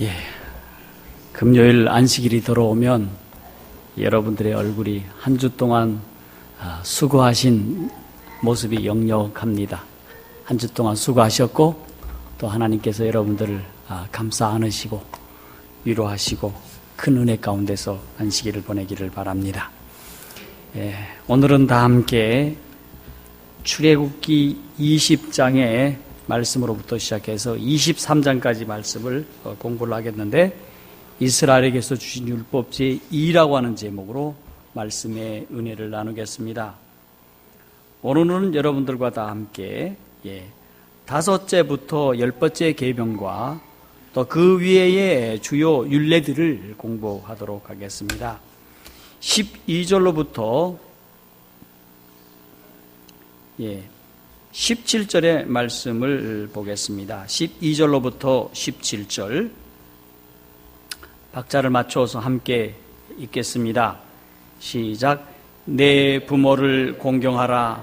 예, 금요일 안식일이 들어오면 여러분들의 얼굴이 한 주 동안 수고하신 모습이 역력합니다. 한 주 동안 수고하셨고 또 하나님께서 여러분들을 감싸 안으시고 위로하시고 큰 은혜 가운데서 안식일을 보내기를 바랍니다. 예, 오늘은 다 함께 출애굽기 20장의 말씀으로부터 시작해서 23장까지 말씀을 공부를 하겠는데, 이스라엘에게서 주신 율법 제2라고 하는 제목으로 말씀의 은혜를 나누겠습니다. 오늘은 여러분들과 다 함께 5제부터 10번째 계명과 또 그 위에의 주요 율례들을 공부하도록 하겠습니다. 12절로부터 17절의 말씀을 보겠습니다. 12절로부터 17절 박자를 맞춰서 함께 읽겠습니다. 시작. 내 부모를 공경하라.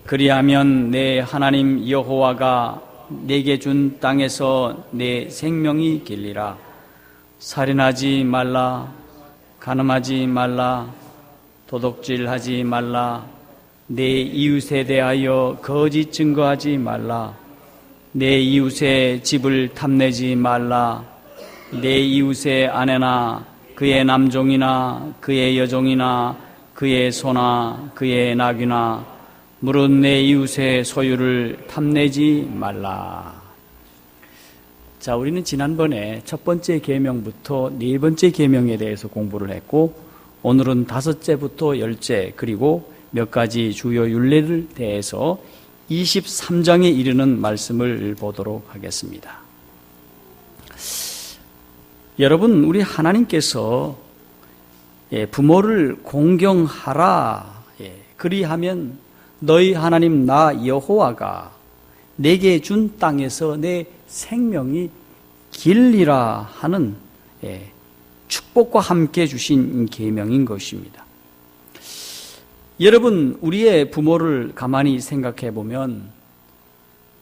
그리하면 내 하나님 여호와가 내게 준 땅에서 내 생명이 길리라. 살인하지 말라. 간음하지 말라. 도둑질하지 말라. 내 이웃에 대하여 거짓 증거하지 말라. 내 이웃의 집을 탐내지 말라. 내 이웃의 아내나 그의 남종이나 그의 여종이나 그의 소나 그의 나귀나 무릇 내 이웃의 소유를 탐내지 말라. 자, 우리는 지난번에 첫 번째 계명부터 네 번째 계명에 대해서 공부를 했고, 오늘은 5제부터 10제 그리고 몇 가지 주요 율례를 대해서 23장에 이르는 말씀을 보도록 하겠습니다. 여러분, 우리 하나님께서 부모를 공경하라. 그리하면 너희 하나님 나 여호와가 내게 준 땅에서 내 생명이 길리라 하는 축복과 함께 주신 계명인 것입니다. 여러분, 우리의 부모를 가만히 생각해 보면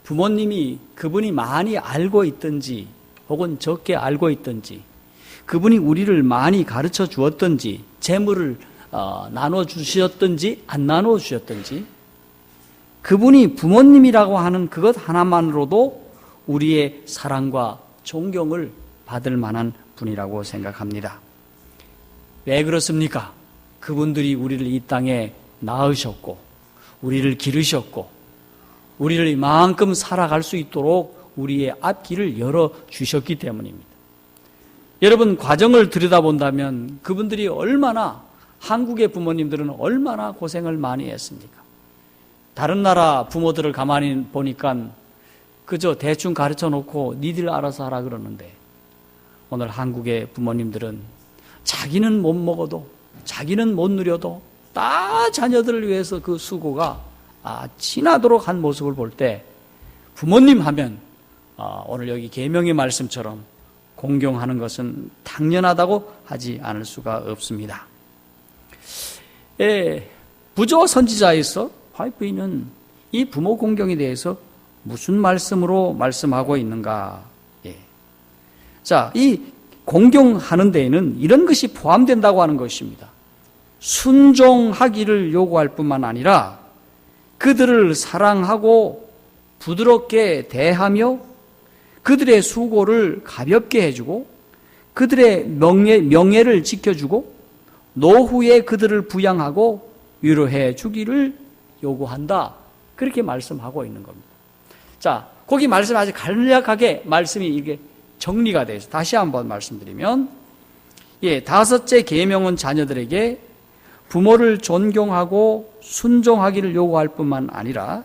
부모님이 그분이 많이 알고 있든지 혹은 적게 알고 있든지, 그분이 우리를 많이 가르쳐 주었든지, 재물을 나눠 주셨든지 안 나눠 주셨든지, 그분이 부모님이라고 하는 그것 하나만으로도 우리의 사랑과 존경을 받을 만한 분이라고 생각합니다. 왜 그렇습니까? 그분들이 우리를 이 땅에 낳으셨고 우리를 기르셨고 우리를 이만큼 살아갈 수 있도록 우리의 앞길을 열어주셨기 때문입니다. 여러분, 과정을 들여다본다면 그분들이 얼마나, 한국의 부모님들은 얼마나 고생을 많이 했습니까? 다른 나라 부모들을 가만히 보니까 그저 대충 가르쳐 놓고 니들 알아서 하라 그러는데, 오늘 한국의 부모님들은 자기는 못 먹어도 자기는 못 누려도 다 자녀들을 위해서 그 수고가 지나도록 한 모습을 볼 때 부모님 하면 오늘 여기 계명의 말씀처럼 공경하는 것은 당연하다고 하지 않을 수가 없습니다. 부조 선지자에서 화이트는 이 부모 공경에 대해서 무슨 말씀으로 말씀하고 있는가? 자, 이 공경하는 데에는 이런 것이 포함된다고 하는 것입니다. 순종하기를 요구할 뿐만 아니라 그들을 사랑하고 부드럽게 대하며 그들의 수고를 가볍게 해주고 그들의 명예를 지켜주고 노후에 그들을 부양하고 위로해 주기를 요구한다. 그렇게 말씀하고 있는 겁니다. 자, 거기 말씀 아주 간략하게 말씀이 이게 정리가 되어 있어요. 다시 한번 말씀드리면, 5째 계명은 자녀들에게 부모를 존경하고 순종하기를 요구할 뿐만 아니라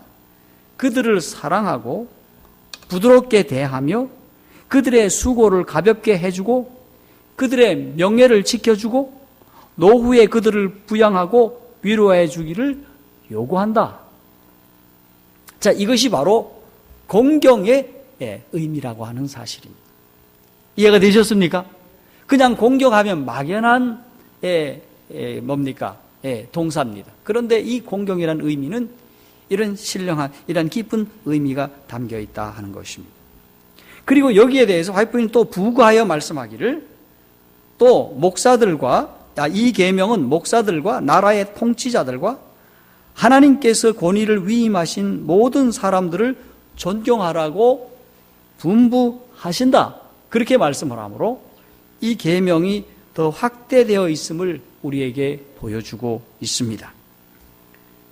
그들을 사랑하고 부드럽게 대하며 그들의 수고를 가볍게 해주고 그들의 명예를 지켜주고 노후에 그들을 부양하고 위로해 주기를 요구한다. 자, 이것이 바로 공경의 의미라고 하는 사실입니다. 이해가 되셨습니까? 그냥 공경하면 막연한 뭡니까? 동사입니다. 그런데 이 공경이라는 의미는 이런 신령한, 이런 깊은 의미가 담겨 있다 하는 것입니다. 그리고 여기에 대해서 와이프는 또 부가하여 말씀하기를 또 목사들과 이 계명은 목사들과 나라의 통치자들과 하나님께서 권위를 위임하신 모든 사람들을 존경하라고 분부하신다. 그렇게 말씀을 하므로 이 계명이 더 확대되어 있음을 우리에게 보여주고 있습니다.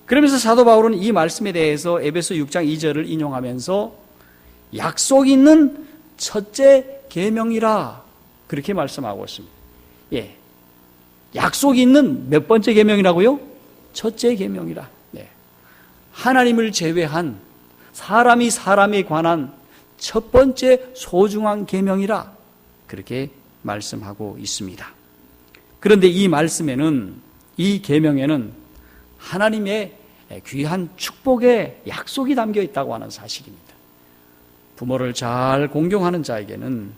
그러면서 사도 바울은 이 말씀에 대해서 에베소 6장 2절을 인용하면서 약속 있는 첫째 계명이라 그렇게 말씀하고 있습니다. 예, 약속이 있는 몇 번째 계명이라고요? 첫째 계명이라. 네. 하나님을 제외한 사람이 사람에 관한 첫 번째 소중한 계명이라 그렇게 말씀하고 있습니다. 그런데 이 말씀에는, 이 계명에는 하나님의 귀한 축복의 약속이 담겨 있다고 하는 사실입니다. 부모를 잘 공경하는 자에게는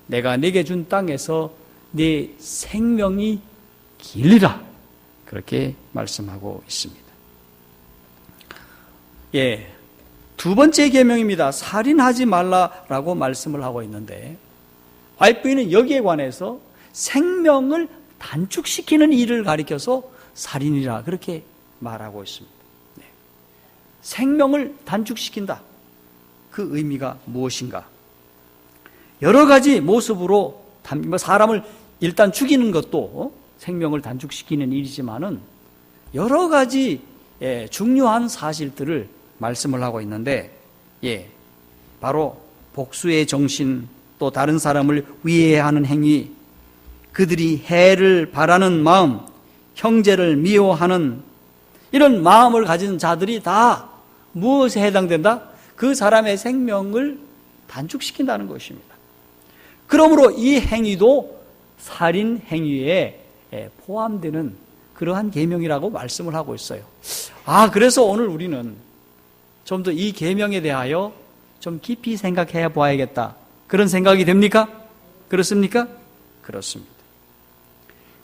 내가 네게 준 땅에서 네 생명이 길리라 그렇게 말씀하고 있습니다. 예, 두 번째 계명입니다. 살인하지 말라라고 말씀을 하고 있는데 와이프는 여기에 관해서 생명을 단축시키는 일을 가리켜서 살인이라 그렇게 말하고 있습니다. 네. 생명을 단축시킨다. 그 의미가 무엇인가? 여러 가지 모습으로 사람을 일단 죽이는 것도 생명을 단축시키는 일이지만은 여러 가지 중요한 사실들을 말씀을 하고 있는데, 바로 복수의 정신, 또 다른 사람을 위해하는 행위, 그들이 해를 바라는 마음, 형제를 미워하는 이런 마음을 가진 자들이 다 무엇에 해당된다? 그 사람의 생명을 단축시킨다는 것입니다. 그러므로 이 행위도 살인 행위에 포함되는 그러한 계명이라고 말씀을 하고 있어요. 그래서 오늘 우리는 좀 더 이 계명에 대하여 좀 깊이 생각해 봐야겠다. 그런 생각이 됩니까? 그렇습니까? 그렇습니다.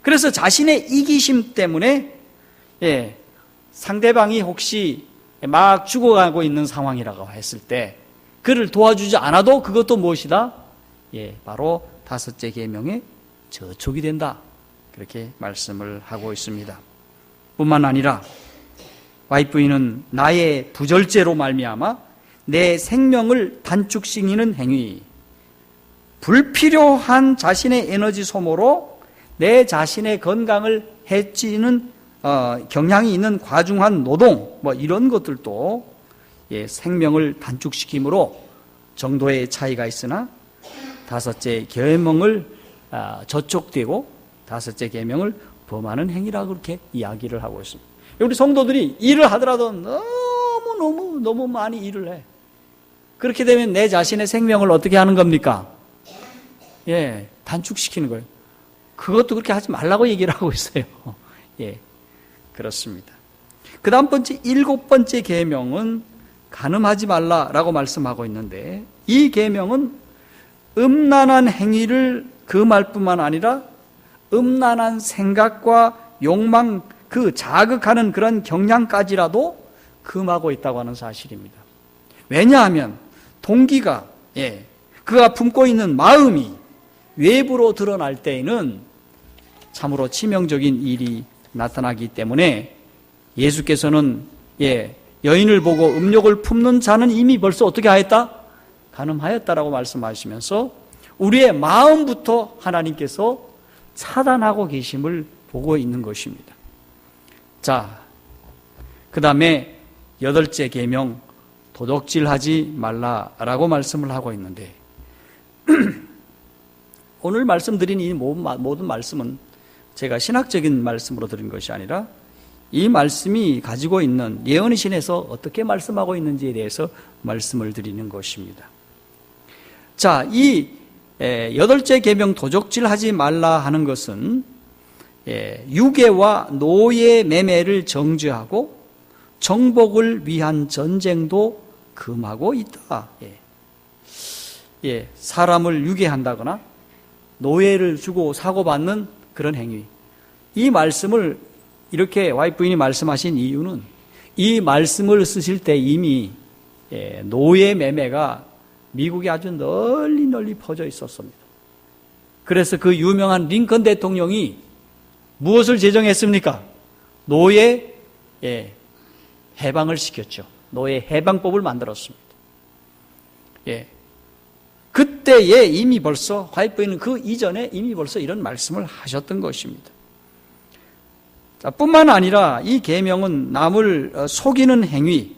그래서 자신의 이기심 때문에 상대방이 혹시 막 죽어가고 있는 상황이라고 했을 때 그를 도와주지 않아도 그것도 무엇이다? 바로 다섯째 계명의 저촉이 된다. 그렇게 말씀을 하고 있습니다. 뿐만 아니라 와이프인은 나의 부절제로 말미암아 내 생명을 단축시키는 행위, 불필요한 자신의 에너지 소모로 내 자신의 건강을 해치는 경향이 있는 과중한 노동, 이런 것들도 생명을 단축시킴으로 정도의 차이가 있으나 다섯째 계명을 저촉되고 다섯째 계명을 범하는 행위라고 그렇게 이야기를 하고 있습니다. 우리 성도들이 일을 하더라도 너무 많이 일을 해. 그렇게 되면 내 자신의 생명을 어떻게 하는 겁니까? 단축시키는 거예요. 그것도 그렇게 하지 말라고 얘기를 하고 있어요. 그렇습니다. 그 다음 번째, 7번째 계명은 간음하지 말라라고 말씀하고 있는데 이 계명은 음란한 행위를 금할 뿐만 아니라 음란한 생각과 욕망, 그 자극하는 그런 경향까지라도 금하고 있다고 하는 사실입니다. 왜냐하면 동기가, 그가 품고 있는 마음이 외부로 드러날 때에는 참으로 치명적인 일이 나타나기 때문에 예수께서는 여인을 보고 음욕을 품는 자는 이미 벌써 어떻게 하였다? 간음하였다라고 말씀하시면서 우리의 마음부터 하나님께서 차단하고 계심을 보고 있는 것입니다. 자, 그 다음에 8째 계명, 도둑질하지 말라라고 말씀을 하고 있는데 오늘 말씀드린 이 모든 말씀은 제가 신학적인 말씀으로 드린 것이 아니라 이 말씀이 가지고 있는 예언의 신에서 어떻게 말씀하고 있는지에 대해서 말씀을 드리는 것입니다. 자, 이 8째 계명 도적질하지 말라 하는 것은 유괴와 노예 매매를 정죄하고 정복을 위한 전쟁도 금하고 있다. 사람을 유괴한다거나 노예를 주고 사고받는 그런 행위. 이 말씀을 이렇게 와이프인이 말씀하신 이유는 이 말씀을 쓰실 때 이미 노예 매매가 미국에 아주 널리 퍼져 있었습니다. 그래서 그 유명한 링컨 대통령이 무엇을 제정했습니까? 노예 해방을 시켰죠. 노예 해방법을 만들었습니다. 그때에 이미 벌써 화이트보이는 그 이전에 이미 벌써 이런 말씀을 하셨던 것입니다. 자, 뿐만 아니라 이 계명은 남을 속이는 행위,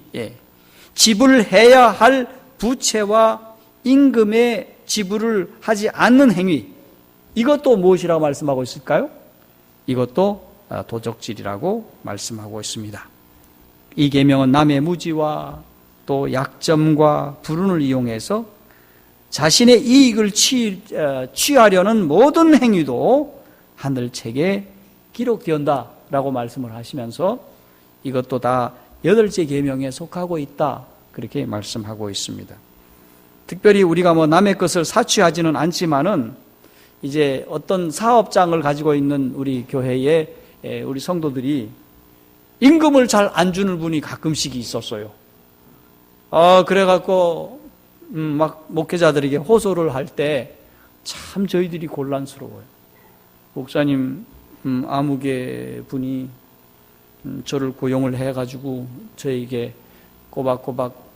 지불해야 할 부채와 임금의 지불을 하지 않는 행위, 이것도 무엇이라고 말씀하고 있을까요? 이것도 도적질이라고 말씀하고 있습니다. 이 계명은 남의 무지와 또 약점과 불운을 이용해서 자신의 이익을 취하려는 모든 행위도 하늘책에 기록되었다라고 말씀을 하시면서 이것도 다 8째 계명에 속하고 있다, 그렇게 말씀하고 있습니다. 특별히 우리가 남의 것을 사취하지는 않지만은 이제 어떤 사업장을 가지고 있는 우리 교회에 우리 성도들이 임금을 잘 안 주는 분이 가끔씩 있었어요. 그래갖고 막 목회자들에게 호소를 할 때 참 저희들이 곤란스러워요. 목사님, 아무개 분이 저를 고용을 해가지고 저에게 꼬박꼬박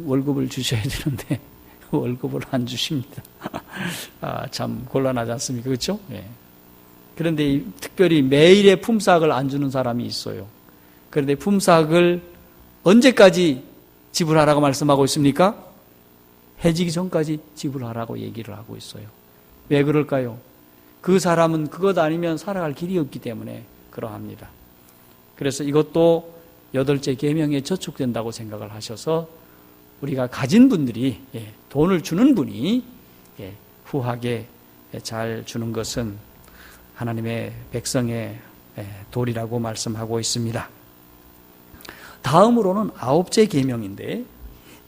월급을 주셔야 되는데 월급을 안 주십니다. 참 곤란하지 않습니까? 그렇죠? 그런데 특별히 매일의 품삯을 안 주는 사람이 있어요. 그런데 품삯을 언제까지 지불하라고 말씀하고 있습니까? 해지기 전까지 지불하라고 얘기를 하고 있어요. 왜 그럴까요? 그 사람은 그것 아니면 살아갈 길이 없기 때문에 그러합니다. 그래서 이것도 8째 계명에 저촉된다고 생각을 하셔서 우리가 가진 분들이, 돈을 주는 분이 후하게 잘 주는 것은 하나님의 백성의 도리라고 말씀하고 있습니다. 다음으로는 9째 계명인데,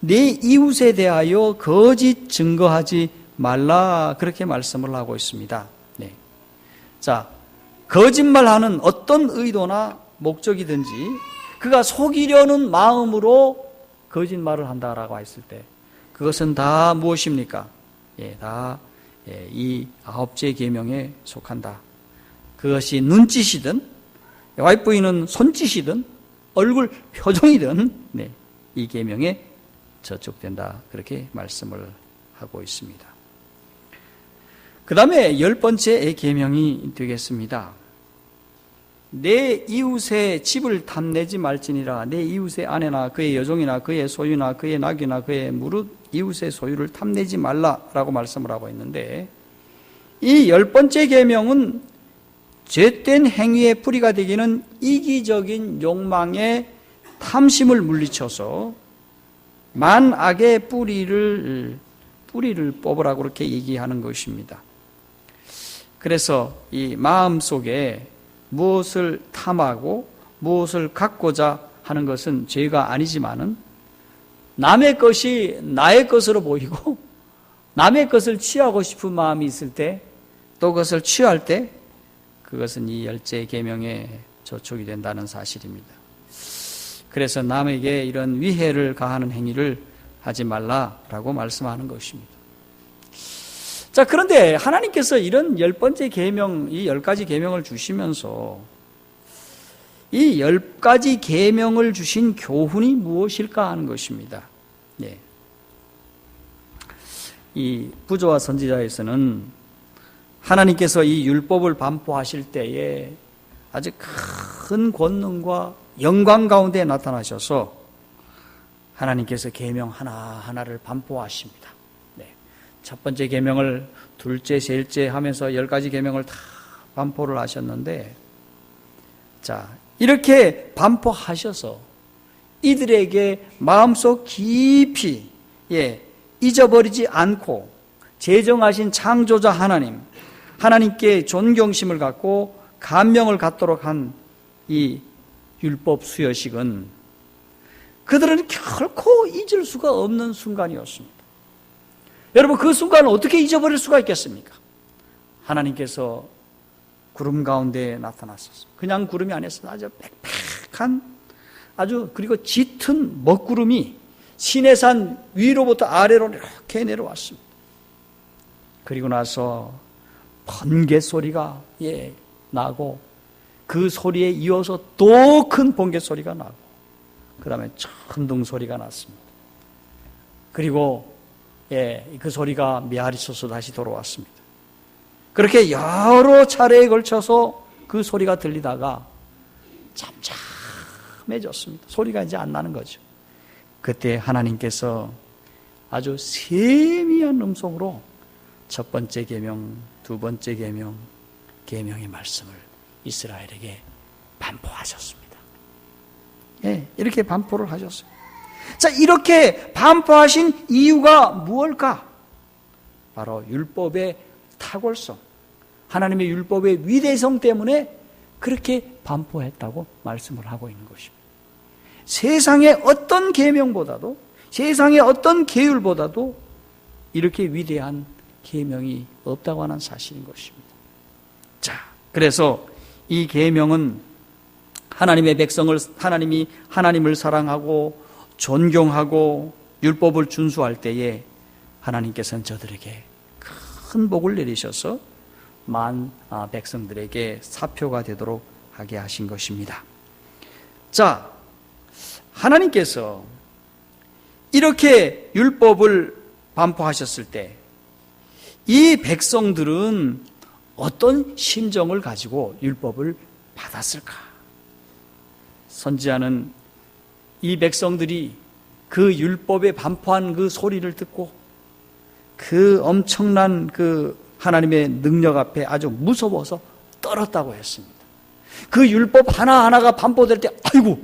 내 이웃에 대하여 거짓 증거하지 말라, 그렇게 말씀을 하고 있습니다. 자, 거짓말하는 어떤 의도나 목적이든지 그가 속이려는 마음으로 거짓말을 한다라고 했을 때 그것은 다 무엇입니까? 다 이 9째 계명에 속한다. 그것이 눈짓이든 와이프이는 손짓이든 얼굴 표정이든 이 계명에 저촉된다, 그렇게 말씀을 하고 있습니다. 그 다음에 10번째 계명이 되겠습니다. 내 이웃의 집을 탐내지 말지니라. 내 이웃의 아내나 그의 여종이나 그의 소유나 그의 낙이나 그의 무릇 이웃의 소유를 탐내지 말라라고 말씀을 하고 있는데, 이 10번째 계명은 죄된 행위의 뿌리가 되기는 이기적인 욕망에 탐심을 물리쳐서 만악의 뿌리를 뽑으라고 그렇게 얘기하는 것입니다. 그래서 이 마음 속에 무엇을 탐하고 무엇을 갖고자 하는 것은 죄가 아니지만은 남의 것이 나의 것으로 보이고 남의 것을 취하고 싶은 마음이 있을 때, 또 그것을 취할 때 그것은 이 10째 계명에 저촉이 된다는 사실입니다. 그래서 남에게 이런 위해를 가하는 행위를 하지 말라라고 말씀하는 것입니다. 자, 그런데 하나님께서 이런 10번째 계명, 이 10가지 계명을 주시면서 이 10가지 계명을 주신 교훈이 무엇일까 하는 것입니다. 이 부조와 선지자에서는 하나님께서 이 율법을 반포하실 때에 아주 큰 권능과 영광 가운데 나타나셔서 하나님께서 계명 하나하나를 반포하십니다. 첫 번째 계명을 둘째, 셋째 하면서 10가지 계명을 다 반포를 하셨는데, 자, 이렇게 반포하셔서 이들에게 마음속 깊이 잊어버리지 않고 제정하신 창조자 하나님께 존경심을 갖고 감명을 갖도록 한 이 율법 수여식은 그들은 결코 잊을 수가 없는 순간이었습니다. 여러분, 그 순간을 어떻게 잊어버릴 수가 있겠습니까? 하나님께서 구름 가운데 나타났었어요. 그냥 구름이 아니었어요. 아주 빽빽한, 아주 그리고 짙은 먹구름이 시내산 위로부터 아래로 이렇게 내려왔습니다. 그리고 나서 번개 소리가 나고 그 소리에 이어서 또 큰 번개 소리가 나고 그 다음에 천둥 소리가 났습니다. 그리고 그 소리가 메아리쳐서 다시 돌아왔습니다. 그렇게 여러 차례에 걸쳐서 그 소리가 들리다가 잠잠해졌습니다. 소리가 이제 안 나는 거죠. 그때 하나님께서 아주 세미한 음성으로 첫 번째 계명, 두 번째 계명, 계명의 말씀을 이스라엘에게 반포하셨습니다. 이렇게 반포를 하셨어요. 자, 이렇게 반포하신 이유가 무엇일까? 바로 율법의 탁월성, 하나님의 율법의 위대성 때문에 그렇게 반포했다고 말씀을 하고 있는 것입니다. 세상의 어떤 계명보다도, 세상의 어떤 계율보다도 이렇게 위대한 계명이 없다고 하는 사실인 것입니다. 자, 그래서 이 계명은 하나님의 백성을, 하나님을 사랑하고 존경하고 율법을 준수할 때에 하나님께서는 저들에게 큰 복을 내리셔서 백성들에게 사표가 되도록 하게 하신 것입니다. 자, 하나님께서 이렇게 율법을 반포하셨을 때 이 백성들은 어떤 심정을 가지고 율법을 받았을까? 선지자는 이 백성들이 그 율법에 반포한 그 소리를 듣고 그 엄청난 그 하나님의 능력 앞에 아주 무서워서 떨었다고 했습니다. 그 율법 하나하나가 반포될 때 아이고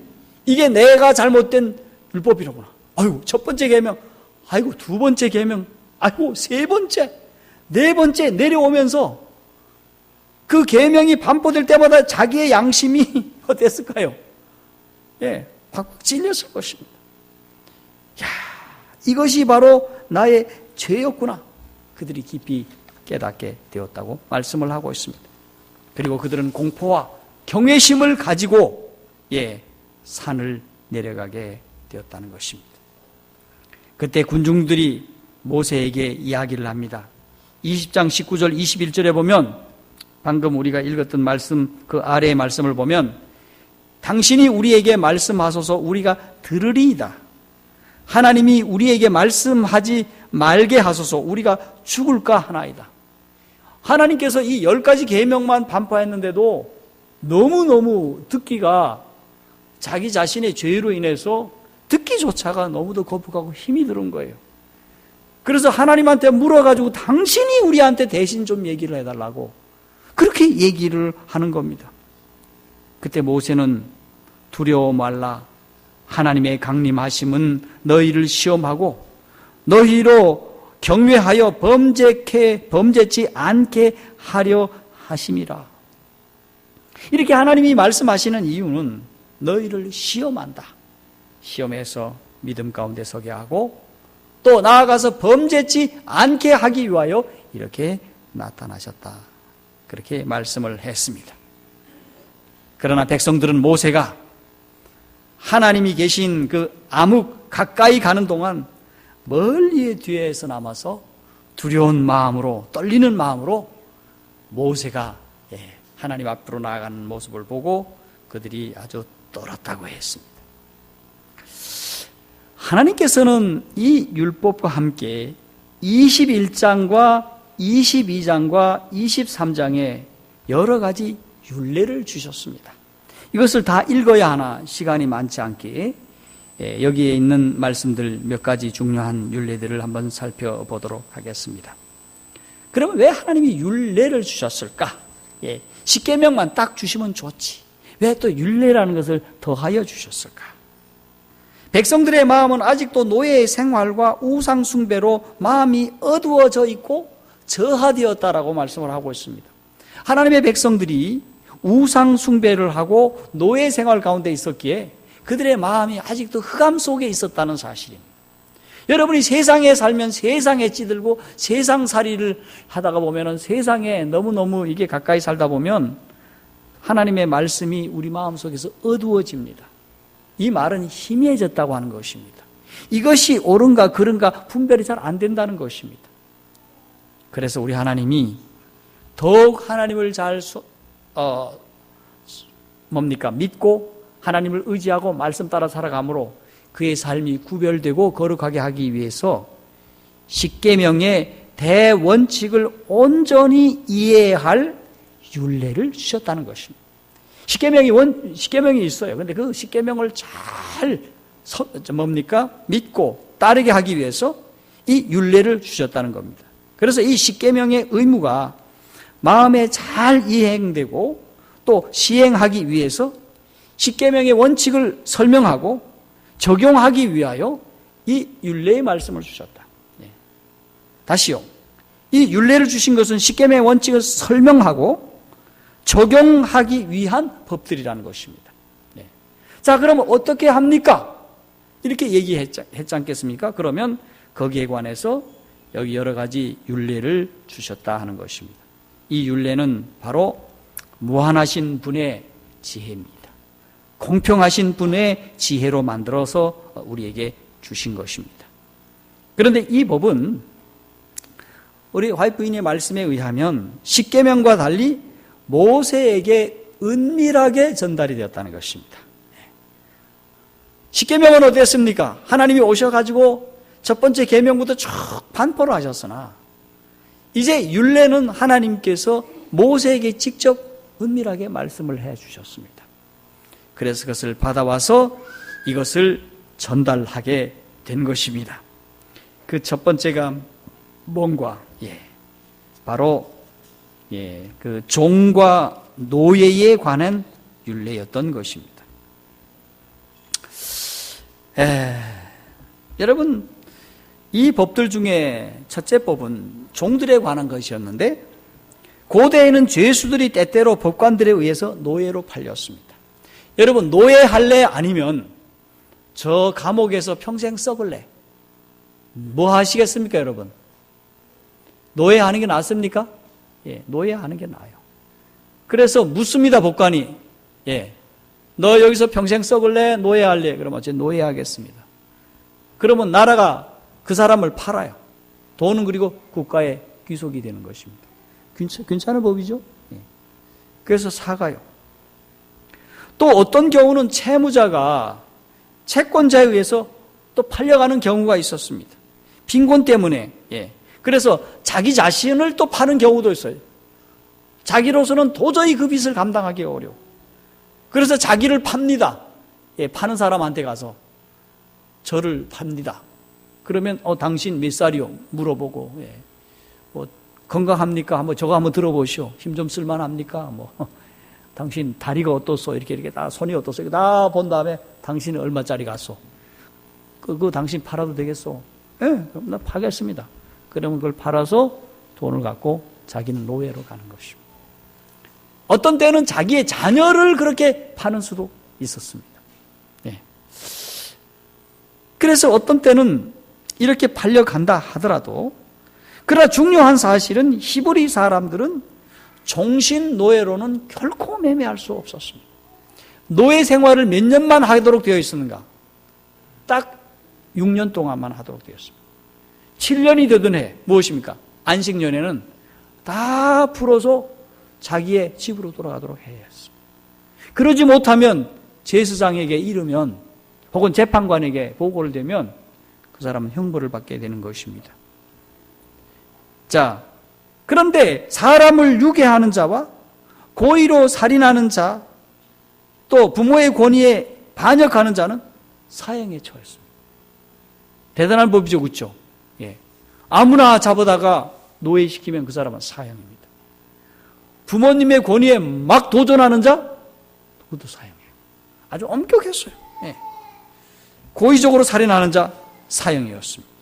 이게 내가 잘못된 율법이로구나. 아이고 첫 번째 계명, 아이고 두 번째 계명, 아이고 세 번째, 네 번째 내려오면서 그 계명이 반포될 때마다 자기의 양심이 어땠을까요? 확 찔렸을 것입니다. 야, 이것이 바로 나의 죄였구나. 그들이 깊이 깨닫게 되었다고 말씀을 하고 있습니다. 그리고 그들은 공포와 경외심을 가지고 산을 내려가게 되었다는 것입니다. 그때 군중들이 모세에게 이야기를 합니다. 20장 19절 21절에 보면 방금 우리가 읽었던 말씀 그 아래의 말씀을 보면 당신이 우리에게 말씀하소서 우리가 들으리이다. 하나님이 우리에게 말씀하지 말게 하소서 우리가 죽을까 하나이다. 하나님께서 이 10가지 계명만 반포했는데도 너무너무 듣기가 자기 자신의 죄로 인해서 듣기조차가 너무도 거북하고 힘이 드는 거예요. 그래서 하나님한테 물어가지고 당신이 우리한테 대신 좀 얘기를 해달라고 그렇게 얘기를 하는 겁니다. 그때 모세는 두려워 말라. 하나님의 강림하심은 너희를 시험하고 너희로 경외하여 범죄치 않게 하려 하심이라. 이렇게 하나님이 말씀하시는 이유는 너희를 시험한다. 시험해서 믿음 가운데 서게 하고 또 나아가서 범죄치 않게 하기 위하여 이렇게 나타나셨다. 그렇게 말씀을 했습니다. 그러나 백성들은 모세가 하나님이 계신 그 암흑 가까이 가는 동안 멀리 뒤에서 남아서 두려운 마음으로 떨리는 마음으로 모세가 하나님 앞으로 나아가는 모습을 보고 그들이 아주 떨었다고 했습니다. 하나님께서는 이 율법과 함께 21장과 22장과 23장에 여러 가지 율례를 주셨습니다. 이것을 다 읽어야 하나 시간이 많지 않기에 여기에 있는 말씀들 몇 가지 중요한 율례들을 한번 살펴보도록 하겠습니다. 그러면 왜 하나님이 율례를 주셨을까? 십계명만 딱 주시면 좋지. 왜 또 율례라는 것을 더하여 주셨을까? 백성들의 마음은 아직도 노예의 생활과 우상 숭배로 마음이 어두워져 있고 저하되었다라고 말씀을 하고 있습니다. 하나님의 백성들이 우상 숭배를 하고 노예 생활 가운데 있었기에 그들의 마음이 아직도 흑암 속에 있었다는 사실입니다. 여러분이 세상에 살면 세상에 찌들고 세상살이를 하다가 보면은 세상에 너무너무 이게 가까이 살다 보면 하나님의 말씀이 우리 마음속에서 어두워집니다. 이 말은 희미해졌다고 하는 것입니다. 이것이 옳은가 그른가 분별이 잘 안 된다는 것입니다. 그래서 우리 하나님이 더욱 하나님을 잘 믿고 하나님을 의지하고 말씀 따라 살아가므로 그의 삶이 구별되고 거룩하게 하기 위해서 십계명의 대원칙을 온전히 이해할 율례를 주셨다는 것입니다. 십계명이 있어요. 그런데 그 십계명을 잘 믿고 따르게 하기 위해서 이 율례를 주셨다는 겁니다. 그래서 이 십계명의 의무가 마음에 잘 이행되고 또 시행하기 위해서 십계명의 원칙을 설명하고 적용하기 위하여 이 율례의 말씀을 주셨다. 다시요. 이 율례를 주신 것은 십계명의 원칙을 설명하고 적용하기 위한 법들이라는 것입니다. 자, 그러면 어떻게 합니까? 이렇게 얘기했지 않겠습니까? 그러면 거기에 관해서 여기 여러 가지 율례를 주셨다 하는 것입니다. 이 율례는 바로 무한하신 분의 지혜입니다. 공평하신 분의 지혜로 만들어서 우리에게 주신 것입니다. 그런데 이 법은 우리 화이트 부인의 말씀에 의하면 십계명과 달리 모세에게 은밀하게 전달이 되었다는 것입니다. 십계명은 어땠습니까? 하나님이 오셔가지고 첫 번째 계명부터 쭉 반포를 하셨으나 이제 율례는 하나님께서 모세에게 직접 은밀하게 말씀을 해 주셨습니다. 그래서 그것을 받아와서 이것을 전달하게 된 것입니다. 그 첫 번째가 뭔가? 바로 그 종과 노예에 관한 율례였던 것입니다. 여러분, 이 법들 중에 첫째 법은 종들에 관한 것이었는데 고대에는 죄수들이 때때로 법관들에 의해서 노예로 팔렸습니다. 여러분, 노예할래? 아니면 저 감옥에서 평생 썩을래? 뭐 하시겠습니까, 여러분? 노예하는 게 낫습니까? 노예하는 게 나아요. 그래서 묻습니다, 법관이. 너 여기서 평생 썩을래? 노예할래? 그러면 어째 노예하겠습니다. 그러면 나라가 그 사람을 팔아요. 돈은 그리고 국가에 귀속이 되는 것입니다. 괜찮은 법이죠? 그래서 사가요. 또 어떤 경우는 채무자가 채권자에 의해서 또 팔려가는 경우가 있었습니다. 빈곤 때문에. 그래서 자기 자신을 또 파는 경우도 있어요. 자기로서는 도저히 그 빚을 감당하기 어려워. 그래서 자기를 팝니다. 파는 사람한테 가서 저를 팝니다. 그러면 당신 몇 살이요? 물어보고 뭐 건강합니까? 한번 저거 한번 들어보시오. 힘 좀 쓸만합니까? 뭐 당신 다리가 어떻소? 이렇게 다 손이 어떻소? 다 본 다음에 당신은 얼마짜리 갔소? 그거 당신 팔아도 되겠소? 그럼 나 파겠습니다. 그러면 그걸 팔아서 돈을 갖고 자기는 노예로 가는 것입니다. 어떤 때는 자기의 자녀를 그렇게 파는 수도 있었습니다. 그래서 어떤 때는 이렇게 팔려간다 하더라도 그러나 중요한 사실은 히브리 사람들은 종신 노예로는 결코 매매할 수 없었습니다. 노예 생활을 몇 년만 하도록 되어 있었는가? 딱 6년 동안만 하도록 되어 있습니다. 7년이 되던 해 무엇입니까? 안식년에는 다 풀어서 자기의 집으로 돌아가도록 해야 했습니다. 그러지 못하면 제사장에게 이르면 혹은 재판관에게 보고를 대면 그 사람은 형벌을 받게 되는 것입니다. 자, 그런데 사람을 유괴하는 자와 고의로 살인하는 자, 또 부모의 권위에 반역하는 자는 사형에 처했습니다. 대단한 법이죠, 그렇죠? 아무나 잡아다가 노예시키면 그 사람은 사형입니다. 부모님의 권위에 막 도전하는 자, 그것도 사형이에요. 아주 엄격했어요. 고의적으로 살인하는 자, 사형이었습니다.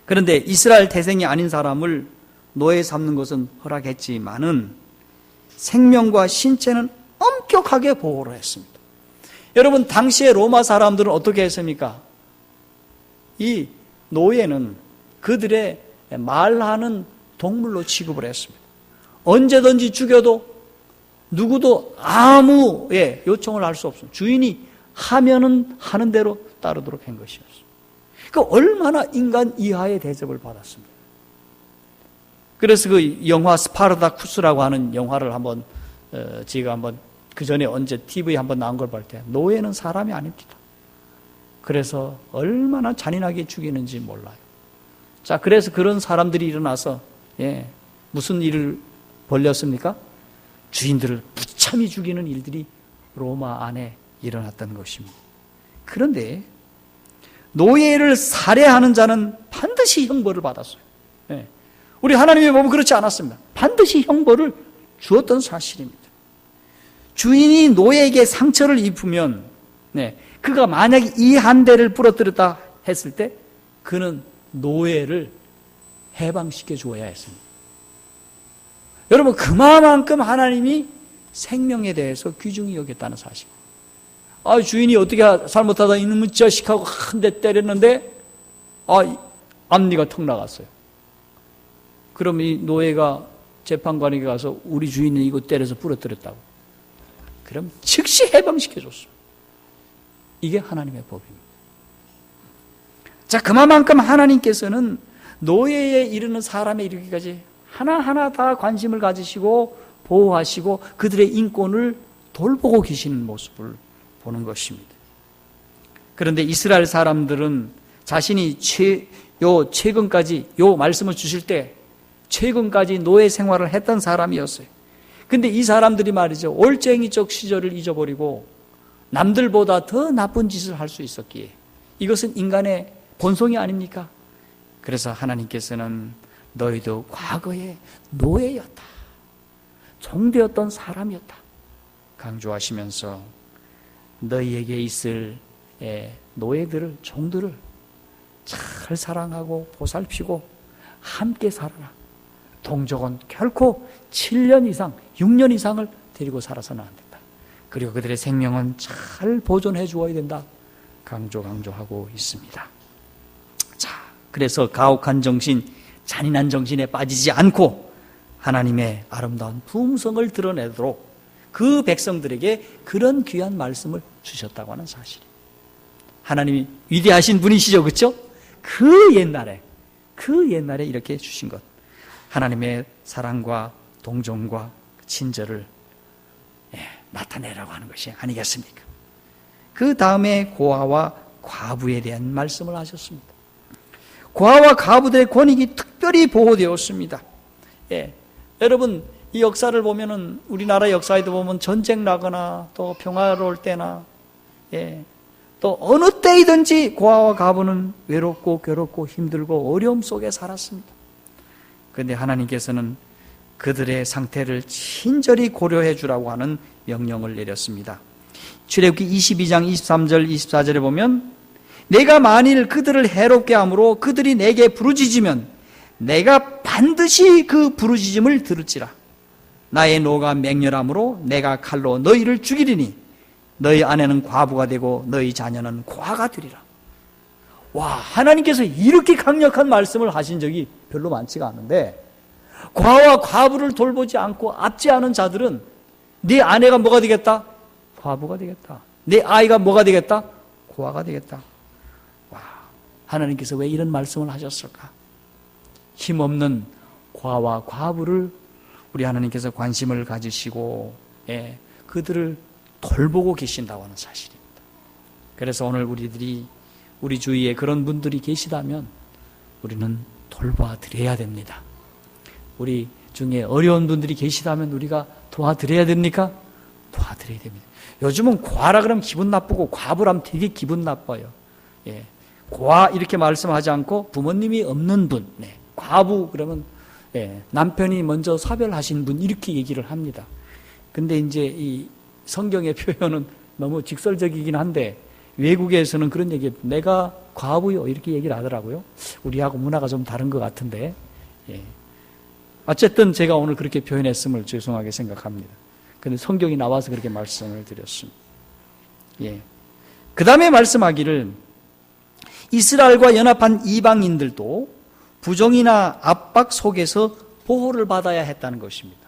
그런데 이스라엘 태생이 아닌 사람을 노예 삼는 것은 허락했지만은 생명과 신체는 엄격하게 보호를 했습니다. 여러분, 당시에 로마 사람들은 어떻게 했습니까? 이 노예는 그들의 말하는 동물로 취급을 했습니다. 언제든지 죽여도 누구도 아무 요청을 할 수 없습니다. 주인이 하면은 하는 대로 따르도록 한 것이었어요. 그 얼마나 인간 이하의 대접을 받았습니다. 그래서 그 영화 스파르다쿠스라고 하는 영화를 한번 제가 한번 그 전에 언제 TV에 한번 나온 걸 볼 때 노예는 사람이 아닙니다. 그래서 얼마나 잔인하게 죽이는지 몰라요. 자, 그래서 그런 사람들이 일어나서 무슨 일을 벌였습니까? 주인들을 무참히 죽이는 일들이 로마 안에 일어났던 것입니다. 그런데 노예를 살해하는 자는 반드시 형벌을 받았어요. 우리 하나님의 법은 그렇지 않았습니다. 반드시 형벌을 주었던 사실입니다. 주인이 노예에게 상처를 입으면 그가 만약에 이 한 대를 부러뜨렸다 했을 때 그는 노예를 해방시켜 주어야 했습니다. 여러분, 그만큼 하나님이 생명에 대해서 귀중히 여겼다는 사실. 주인이 어떻게 잘못하다 이놈의 자식하고 한 대 때렸는데 앞니가 턱 나갔어요. 그럼 이 노예가 재판관에게 가서 우리 주인이 이거 때려서 부러뜨렸다고. 그럼 즉시 해방시켜줬어요. 이게 하나님의 법입니다. 자, 그만큼 하나님께서는 노예에 이르는 사람에 이르기까지 하나하나 다 관심을 가지시고 보호하시고 그들의 인권을 돌보고 계시는 모습을 보는 것입니다. 그런데 이스라엘 사람들은 자신이 최근까지 요 말씀을 주실 때 최근까지 노예 생활을 했던 사람이었어요. 근데 이 사람들이 말이죠, 올챙이적 시절을 잊어버리고 남들보다 더 나쁜 짓을 할 수 있었기에 이것은 인간의 본성이 아닙니까? 그래서 하나님께서는 너희도 과거에 노예였다, 종되었던 사람이었다 강조하시면서 너희에게 있을 노예들을, 종들을 잘 사랑하고 보살피고 함께 살아라. 동족은 결코 7년 이상, 6년 이상을 데리고 살아서는 안 된다. 그리고 그들의 생명은 잘 보존해 주어야 된다. 강조하고 있습니다. 자, 그래서 가혹한 정신, 잔인한 정신에 빠지지 않고 하나님의 아름다운 품성을 드러내도록 그 백성들에게 그런 귀한 말씀을 주셨다고 하는 사실이. 하나님이 위대하신 분이시죠, 그렇죠? 그 옛날에 이렇게 주신 것. 하나님의 사랑과 동정과 친절을 나타내라고 하는 것이 아니겠습니까? 그 다음에 고아와 과부에 대한 말씀을 하셨습니다. 고아와 과부들의 권익이 특별히 보호되었습니다. 여러분, 이 역사를 보면은 우리나라 역사에도 보면 전쟁 나거나 또 평화로울 때나 또 어느 때이든지 고아와 과부는 외롭고 괴롭고 힘들고 어려움 속에 살았습니다. 그런데 하나님께서는 그들의 상태를 친절히 고려해 주라고 하는 명령을 내렸습니다. 출애굽기 22장 23절 24절에 보면 내가 만일 그들을 해롭게 함으로 그들이 내게 부르짖으면 내가 반드시 그 부르짖음을 들을지라. 나의 노가 맹렬함으로 내가 칼로 너희를 죽이리니 너희 아내는 과부가 되고 너희 자녀는 고아가 되리라. 와, 하나님께서 이렇게 강력한 말씀을 하신 적이 별로 많지가 않은데 고아와 과부를 돌보지 않고 앞지 않은 자들은 네 아내가 뭐가 되겠다? 과부가 되겠다. 내 아이가 뭐가 되겠다? 고아가 되겠다. 와, 하나님께서 왜 이런 말씀을 하셨을까? 힘없는 고아와 과부를 우리 하나님께서 관심을 가지시고 그들을 돌보고 계신다고 하는 사실입니다. 그래서 오늘 우리 주위에 그런 분들이 계시다면 우리는 돌봐드려야 됩니다. 우리 중에 어려운 분들이 계시다면 우리가 도와드려야 됩니까? 도와드려야 됩니다. 요즘은 고아라 그러면 기분 나쁘고 과부라면 되게 기분 나빠요. 고아 이렇게 말씀하지 않고 부모님이 없는 분, 과부 그러면 남편이 먼저 사별하신 분 이렇게 얘기를 합니다. 근데 이제 이 성경의 표현은 너무 직설적이긴 한데 외국에서는 그런 얘기, 내가 과부요 이렇게 얘기를 하더라고요. 우리하고 문화가 좀 다른 것 같은데 어쨌든 제가 오늘 그렇게 표현했음을 죄송하게 생각합니다. 그런데 성경이 나와서 그렇게 말씀을 드렸습니다. 그 다음에 말씀하기를 이스라엘과 연합한 이방인들도 부정이나 압박 속에서 보호를 받아야 했다는 것입니다.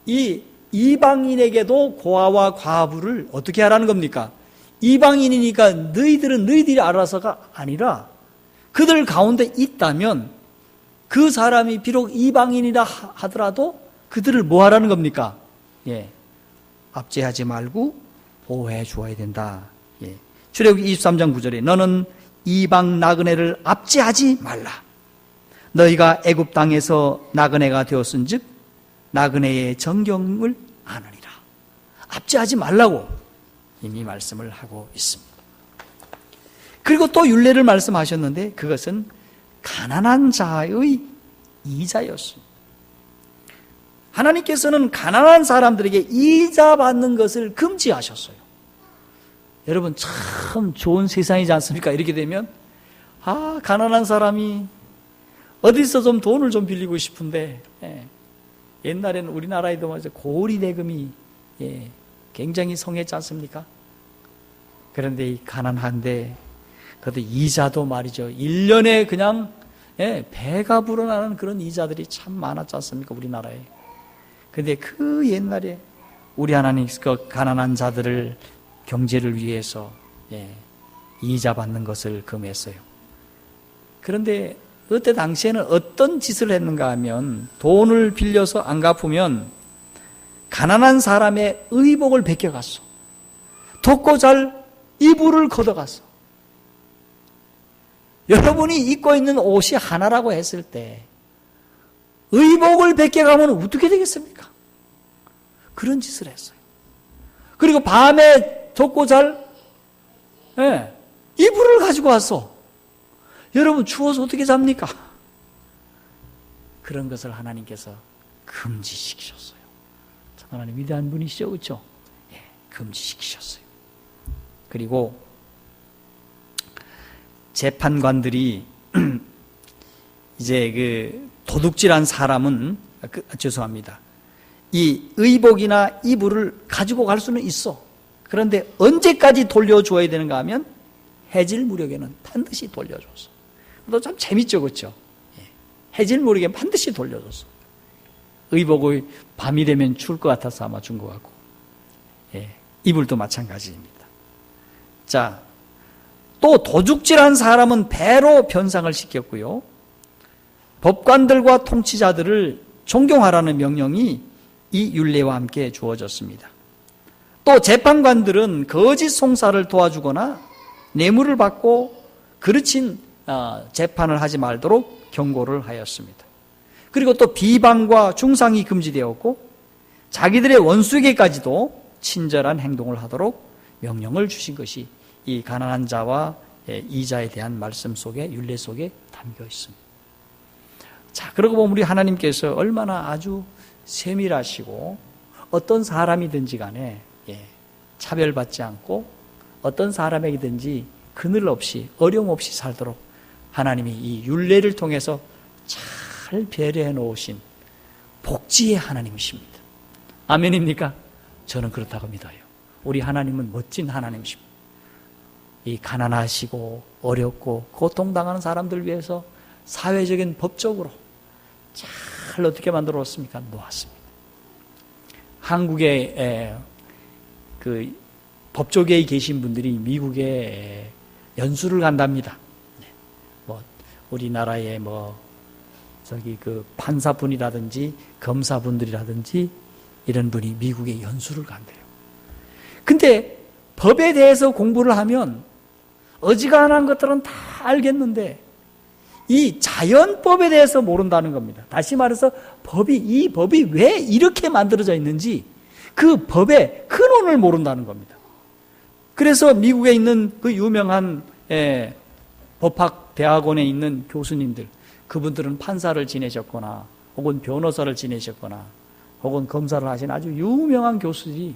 이 이방인에게도 고아와 과부를 어떻게 하라는 겁니까? 이방인이니까 너희들은 너희들이 알아서가 아니라 그들 가운데 있다면 그 사람이 비록 이방인이라 하더라도 그들을 뭐 하라는 겁니까? 예. 압제하지 말고 보호해 주어야 된다. 예. 출애굽기 23장 9절에 너는 이방 나그네를 압제하지 말라. 너희가 애굽 땅에서 나그네가 되었은즉 나그네의 정경을 아느니라. 압제하지 말라고 이미 말씀을 하고 있습니다. 그리고 또 율례를 말씀하셨는데 그것은 가난한 자의 이자였습니다. 하나님께서는 가난한 사람들에게 이자 받는 것을 금지하셨어요. 여러분 참 좋은 세상이지 않습니까? 이렇게 되면 가난한 사람이 어디서 좀 돈을 좀 빌리고 싶은데 옛날에는 우리나라에도 맞아 고리 대금이 굉장히 성했지 않습니까? 그런데 이 가난한데 그것도 이자도 말이죠. 1년에 그냥 배가 불어나는 그런 이자들이 참 많았지 않습니까? 우리나라에. 근데 그 옛날에 우리 하나님 그 가난한 자들을 경제를 위해서 이자 받는 것을 금했어요. 그런데 그때 당시에는 어떤 짓을 했는가 하면 돈을 빌려서 안 갚으면 가난한 사람의 의복을 베껴갔어. 덥고 잘 이불을 걷어갔어. 여러분이 입고 있는 옷이 하나라고 했을 때 의복을 베껴가면 어떻게 되겠습니까? 그런 짓을 했어요. 그리고 밤에 덥고 잘 이불을 가지고 왔어. 여러분 추워서 어떻게 잡니까? 그런 것을 하나님께서 금지시키셨어요. 참 하나님 위대한 분이시죠, 그렇죠? 금지시키셨어요. 그리고 재판관들이 이제 그 도둑질한 사람은 죄송합니다. 이 의복이나 이불을 가지고 갈 수는 있어. 그런데 언제까지 돌려줘야 되는가 하면 해질 무렵에는 반드시 돌려줬어. 또 참 재밌죠, 그렇죠? 해질 무렵에 반드시 돌려줬어. 의복을 밤이 되면 추울 것 같아서 아마 준 것 같고, 이불도 마찬가지입니다. 자, 또 도둑질한 사람은 배로 변상을 시켰고요. 법관들과 통치자들을 존경하라는 명령이 이 율례와 함께 주어졌습니다. 또 재판관들은 거짓 송사를 도와주거나 뇌물을 받고 거르친 재판을 하지 말도록 경고를 하였습니다. 그리고 또 비방과 중상이 금지되었고 자기들의 원수에게까지도 친절한 행동을 하도록 명령을 주신 것이 이 가난한 자와 이자에 대한 말씀 속에 율례 속에 담겨 있습니다. 자, 그러고 보면 우리 하나님께서 얼마나 아주 세밀하시고 어떤 사람이든지 간에 차별받지 않고 어떤 사람에게든지 그늘 없이 어려움 없이 살도록 하나님이 이 율례를 통해서 잘 배려해 놓으신 복지의 하나님이십니다. 아멘입니까? 저는 그렇다고 믿어요. 우리 하나님은 멋진 하나님이십니다. 이 가난하시고 어렵고 고통당하는 사람들 위해서 사회적인 법적으로 잘 어떻게 만들어 놓았습니까? 놓았습니다. 한국에 그 법조계에 계신 분들이 미국에 연수를 간답니다. 뭐 우리나라의 저기 그 판사분이라든지 검사분들이라든지 이런 분이 미국에 연수를 간대요. 근데 법에 대해서 공부를 하면 어지간한 것들은 다 알겠는데 이 자연법에 대해서 모른다는 겁니다. 다시 말해서 이 법이 왜 이렇게 만들어져 있는지 그 법의 근원을 모른다는 겁니다. 그래서 미국에 있는 그 유명한 법학대학원에 있는 교수님들, 그분들은 판사를 지내셨거나 혹은 변호사를 지내셨거나 혹은 검사를 하신 아주 유명한 교수들이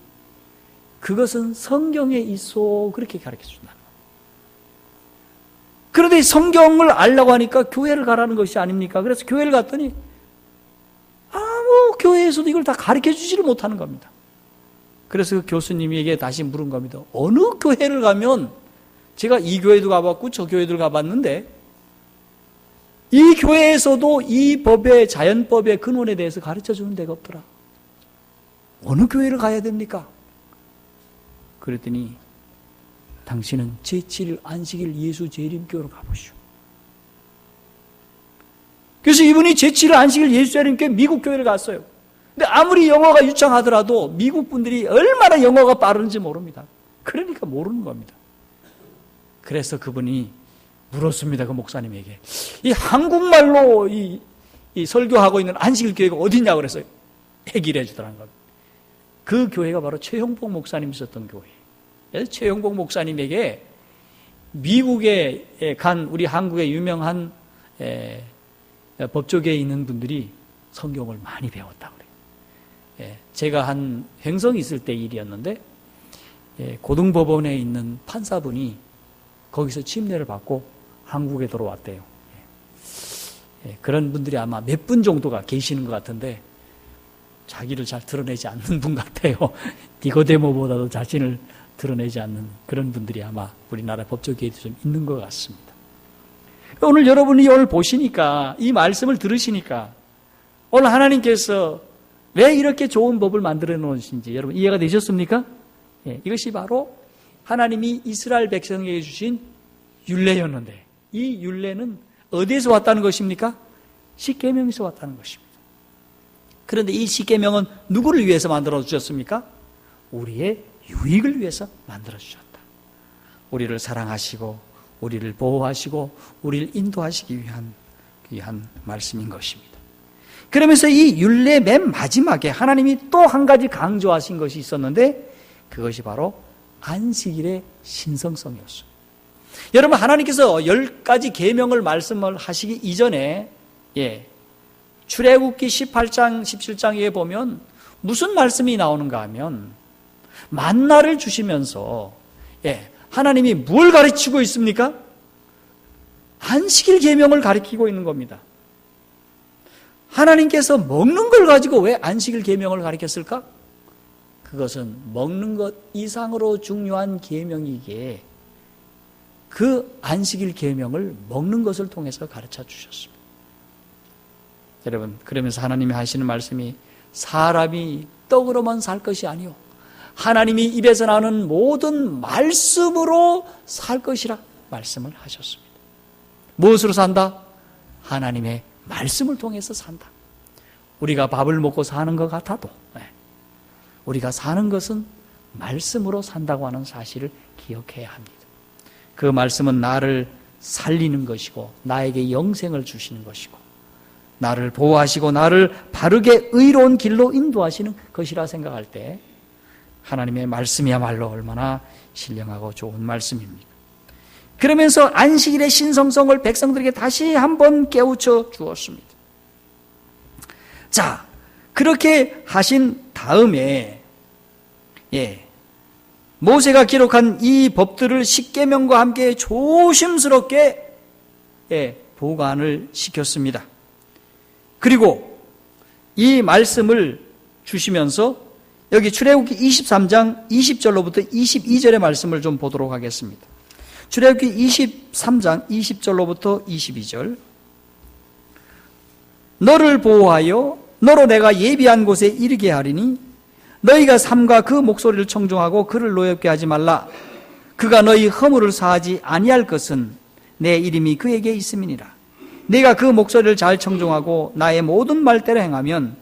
그것은 성경에 있어 그렇게 가르쳐준다. 그런데 성경을 알려고 하니까 교회를 가라는 것이 아닙니까? 그래서 교회를 갔더니 아무 교회에서도 이걸 다 가르쳐주지를 못하는 겁니다. 그래서 그 교수님에게 다시 물은 겁니다. 어느 교회를 가면 제가 이 교회도 가봤고 저 교회도 가봤는데 이 교회에서도 이 법의 자연법의 근원에 대해서 가르쳐주는 데가 없더라. 어느 교회를 가야 됩니까? 그랬더니 당신은 제7일 안식일 예수 재림교로 가보시오. 그래서 이분이 제7일 안식일 예수 재림교 미국 교회를 갔어요. 근데 아무리 영어가 유창하더라도 미국 분들이 얼마나 영어가 빠른지 모릅니다. 그러니까 모르는 겁니다. 그래서 그분이 물었습니다. 그 목사님에게. 이 한국말로 이 설교하고 있는 안식일 교회가 어디냐고 그래서 얘기를 해주더라는 겁니다. 그 교회가 바로 최형복 목사님 있었던 교회. 그래서 최형복 목사님에게 미국에 간 우리 한국의 유명한 법조계에 있는 분들이 성경을 많이 배웠다고 그래요. 제가 한 횡성 있을 때 일이었는데 고등법원에 있는 판사분이 거기서 침례를 받고 한국에 들어왔대요. 그런 분들이 아마 몇 분 정도가 계시는 것 같은데 자기를 잘 드러내지 않는 분 같아요. 니고데모보다도 자신을 드러내지 않는 그런 분들이 아마 우리나라 법조계에도 좀 있는 것 같습니다. 오늘 여러분이 오늘 보시니까 이 말씀을 들으시니까 오늘 하나님께서 왜 이렇게 좋은 법을 만들어 놓으신지 여러분 이해가 되셨습니까? 이것이 바로 하나님이 이스라엘 백성에게 주신 율례였는데 이 율례는 어디에서 왔다는 것입니까? 십계명에서 왔다는 것입니다. 그런데 이 십계명은 누구를 위해서 만들어 주셨습니까? 우리의 유익을 위해서 만들어 주셨다. 우리를 사랑하시고 우리를 보호하시고 우리를 인도하시기 위한 말씀인 것입니다. 그러면서 이 율례 맨 마지막에 하나님이 또 한 가지 강조하신 것이 있었는데 그것이 바로 안식일의 신성성이었어요. 여러분 하나님께서 10가지 계명을 말씀을 하시기 이전에 출애굽기 18장 17장에 보면 무슨 말씀이 나오는가 하면 만나를 주시면서 하나님이 뭘 가르치고 있습니까? 안식일 계명을 가르치고 있는 겁니다. 하나님께서 먹는 걸 가지고 왜 안식일 계명을 가르쳤을까? 그것은 먹는 것 이상으로 중요한 계명이기에 그 안식일 계명을 먹는 것을 통해서 가르쳐 주셨습니다. 여러분 그러면서 하나님이 하시는 말씀이 사람이 떡으로만 살 것이 아니요 하나님이 입에서 나오는 모든 말씀으로 살 것이라 말씀을 하셨습니다. 무엇으로 산다? 하나님의 말씀을 통해서 산다. 우리가 밥을 먹고 사는 것 같아도 우리가 사는 것은 말씀으로 산다고 하는 사실을 기억해야 합니다. 그 말씀은 나를 살리는 것이고 나에게 영생을 주시는 것이고 나를 보호하시고 나를 바르게 의로운 길로 인도하시는 것이라 생각할 때 하나님의 말씀이야말로 얼마나 신령하고 좋은 말씀입니까? 그러면서 안식일의 신성성을 백성들에게 다시 한번 깨우쳐 주었습니다. 자, 그렇게 하신 다음에 모세가 기록한 이 법들을 십계명과 함께 조심스럽게 보관을 시켰습니다. 그리고 이 말씀을 주시면서 여기 출애굽기 23장 20절로부터 22절의 말씀을 좀 보도록 하겠습니다. 출애굽기 23장 20절로부터 22절 너를 보호하여 너로 내가 예비한 곳에 이르게 하리니 너희가 삼가 그 목소리를 청종하고 그를 노엽게 하지 말라. 그가 너희 허물을 사하지 아니할 것은 내 이름이 그에게 있음이니라. 네가 그 목소리를 잘 청종하고 나의 모든 말대로 행하면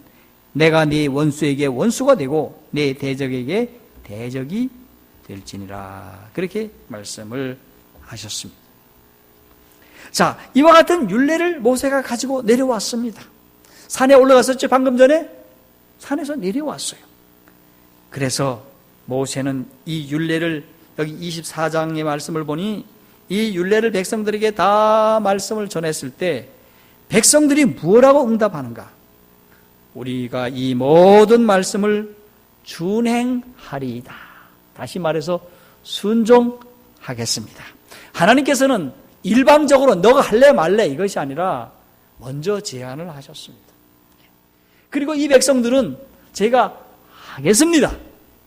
내가 네 원수에게 원수가 되고 네 대적에게 대적이 될지니라. 그렇게 말씀을 하셨습니다. 자, 이와 같은 율례를 모세가 가지고 내려왔습니다. 산에 올라갔었죠. 방금 전에 산에서 내려왔어요. 그래서 모세는 이 율례를 여기 24장의 말씀을 보니 이 율례를 백성들에게 다 말씀을 전했을 때 백성들이 무엇라고 응답하는가? 우리가 이 모든 말씀을 준행하리이다. 다시 말해서 순종하겠습니다. 하나님께서는 일방적으로 너가 할래 말래 이것이 아니라 먼저 제안을 하셨습니다. 그리고 이 백성들은 제가 하겠습니다.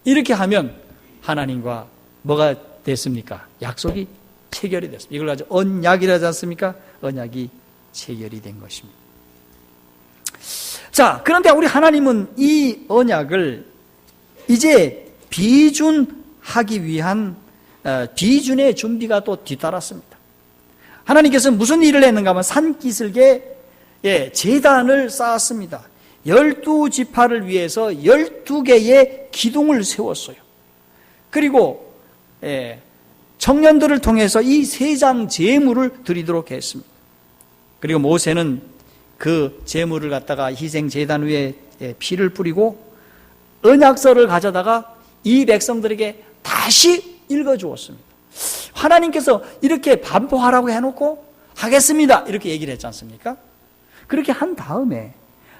이렇게 하면 하나님과 뭐가 됐습니까? 약속이 체결이 됐습니다. 이걸 가지고 언약이라 하지 않습니까? 언약이 체결이 된 것입니다. 자, 그런데 우리 하나님은 이 언약을 이제 비준하기 위한 비준의 준비가 또 뒤따랐습니다. 하나님께서 무슨 일을 했는가 하면 산기슭에 제단을 쌓았습니다. 12지파를 위해서 12개의 기둥을 세웠어요. 그리고 청년들을 통해서 이 세 장 제물을 드리도록 했습니다. 그리고 모세는 그 제물을 갖다가 희생 제단 위에 피를 뿌리고 언약서를 가져다가 이 백성들에게 다시 읽어주었습니다. 하나님께서 이렇게 반포하라고 해놓고 하겠습니다 이렇게 얘기를 했지 않습니까? 그렇게 한 다음에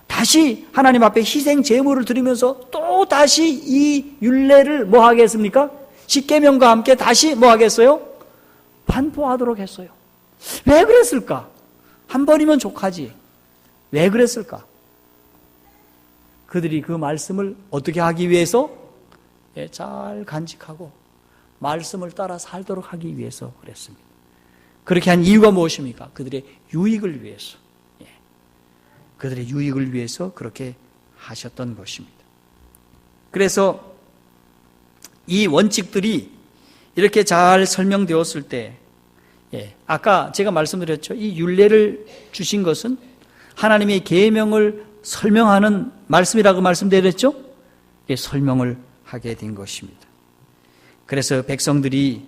다시 하나님 앞에 희생 제물을 드리면서 또 다시 이 율례를 뭐 하겠습니까? 십계명과 함께 다시 뭐 하겠어요? 반포하도록 했어요. 왜 그랬을까? 한 번이면 족하지. 왜 그랬을까? 그들이 그 말씀을 어떻게 하기 위해서? 잘 간직하고 말씀을 따라 살도록 하기 위해서 그랬습니다. 그렇게 한 이유가 무엇입니까? 그들의 유익을 위해서. 그들의 유익을 위해서 그렇게 하셨던 것입니다. 그래서 이 원칙들이 이렇게 잘 설명되었을 때, 아까 제가 말씀드렸죠. 이 율례를 주신 것은 하나님의 계명을 설명하는 말씀이라고 말씀드렸죠. 설명을 하게 된 것입니다. 그래서 백성들이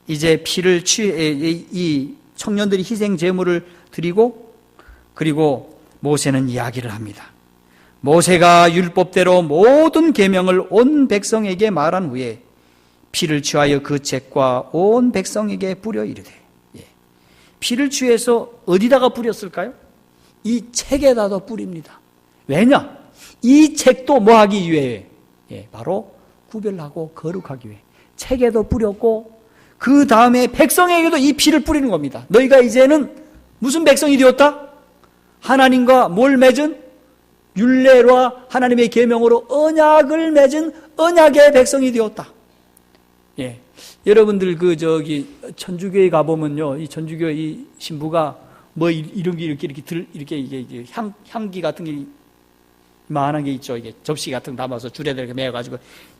이제 피를 이 청년들이 희생 제물을 드리고, 그리고 모세는 이야기를 합니다. 모세가 율법대로 모든 계명을 온 백성에게 말한 후에 피를 취하여 그 책과 온 백성에게 뿌려 이르되. 피를 취해서 어디다가 뿌렸을까요? 이 책에다가 뿌립니다. 왜냐? 이 책도 뭐 하기 위해? 바로 구별하고 거룩하기 위해 책에도 뿌렸고, 그 다음에 백성에게도 이 피를 뿌리는 겁니다. 너희가 이제는 무슨 백성이 되었다? 하나님과 뭘 맺은? 율례와 하나님의 계명으로 언약을 맺은 언약의 백성이 되었다. 여러분들 천주교에 가보면요, 이 천주교 이 신부가 뭐 이런 게 이렇게 향기 같은 게 이만한 게 있죠. 이게 접시 같은 거 담아서 줄에다 이렇게 매가지고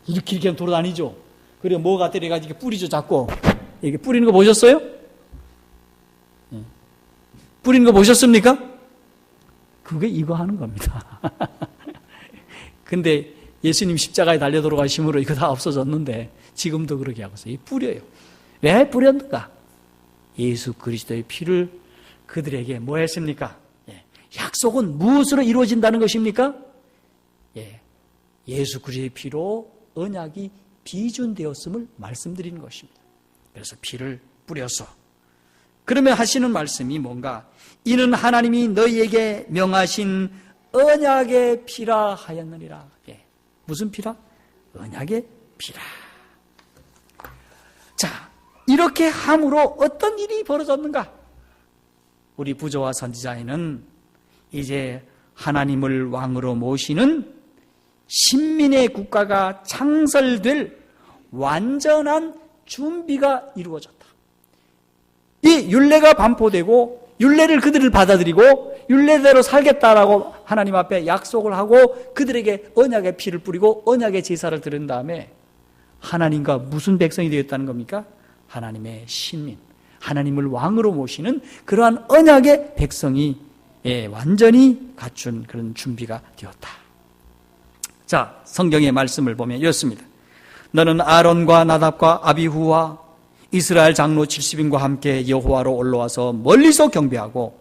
이렇게 돌아다니죠. 그리고 뭐 갖다 이렇게 뿌리죠, 자꾸. 이렇게 뿌리는 거 보셨어요? 뿌리는 거 보셨습니까? 그게 이거 하는 겁니다. 근데 예수님 십자가에 달려 돌아가심으로 이거 다 없어졌는데 지금도 그렇게 하고 있어요. 뿌려요. 왜 뿌렸는가? 예수 그리스도의 피를 그들에게 뭐 했습니까? 약속은 무엇으로 이루어진다는 것입니까? 예수 그리스도의 피로 언약이 비준되었음을 말씀드리는 것입니다. 그래서 피를 뿌려서, 그러면 하시는 말씀이 뭔가? 이는 하나님이 너희에게 명하신 언약의 피라 하였느니라. 무슨 피라? 언약의 피라. 자, 이렇게 함으로 어떤 일이 벌어졌는가? 우리 부조와 선지자에는 이제 하나님을 왕으로 모시는 신민의 국가가 창설될 완전한 준비가 이루어졌다. 이 율례가 반포되고 율례를 그들을 받아들이고 율례대로 살겠다라고 하나님 앞에 약속을 하고 그들에게 언약의 피를 뿌리고 언약의 제사를 드린 다음에 하나님과 무슨 백성이 되었다는 겁니까? 하나님의 신민, 하나님을 왕으로 모시는 그러한 언약의 백성이 완전히 갖춘 그런 준비가 되었다. 자, 성경의 말씀을 보면 이렇습니다. 너는 아론과 나답과 아비후와 이스라엘 장로 70인과 함께 여호와로 올라와서 멀리서 경배하고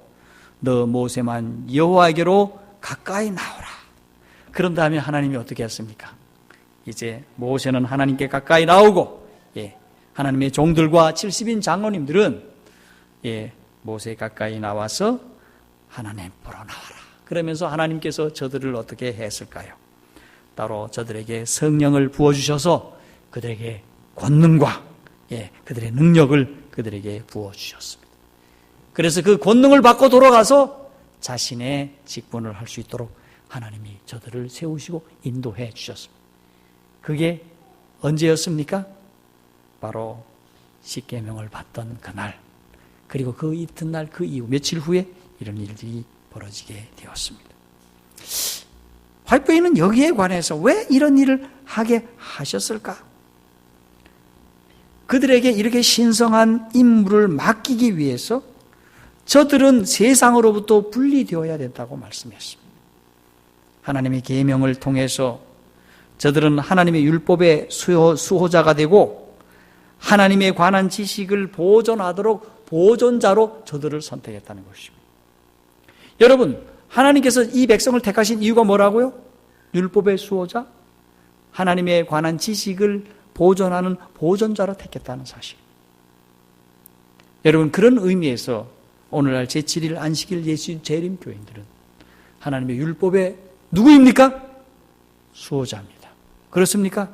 너 모세만 여호와에게로 가까이 나오라. 그런 다음에 하나님이 어떻게 했습니까? 이제 모세는 하나님께 가까이 나오고 하나님의 종들과 70인 장로님들은 모세 가까이 나와서 하나님 보러 나와라. 그러면서 하나님께서 저들을 어떻게 했을까요? 따로 저들에게 성령을 부어주셔서 그들에게 권능과 그들의 능력을 그들에게 부어주셨습니다. 그래서 그 권능을 받고 돌아가서 자신의 직분을 할 수 있도록 하나님이 저들을 세우시고 인도해 주셨습니다. 그게 언제였습니까? 바로 십계명을 받던 그날, 그리고 그 이튿날 그 이후 며칠 후에 이런 일들이 벌어지게 되었습니다. 화이트웨이는 여기에 관해서 왜 이런 일을 하게 하셨을까? 그들에게 이렇게 신성한 임무를 맡기기 위해서 저들은 세상으로부터 분리되어야 된다고 말씀했습니다. 하나님의 계명을 통해서 저들은 하나님의 율법의 수호자가 되고 하나님에 관한 지식을 보존하도록 보존자로 저들을 선택했다는 것입니다. 여러분, 하나님께서 이 백성을 택하신 이유가 뭐라고요? 율법의 수호자, 하나님에 관한 지식을 보존하는 보존자로 택했다는 사실. 여러분, 그런 의미에서 오늘날 제7일 안식일 예수 재림 교인들은 하나님의 율법의 누구입니까? 수호자입니다. 그렇습니까?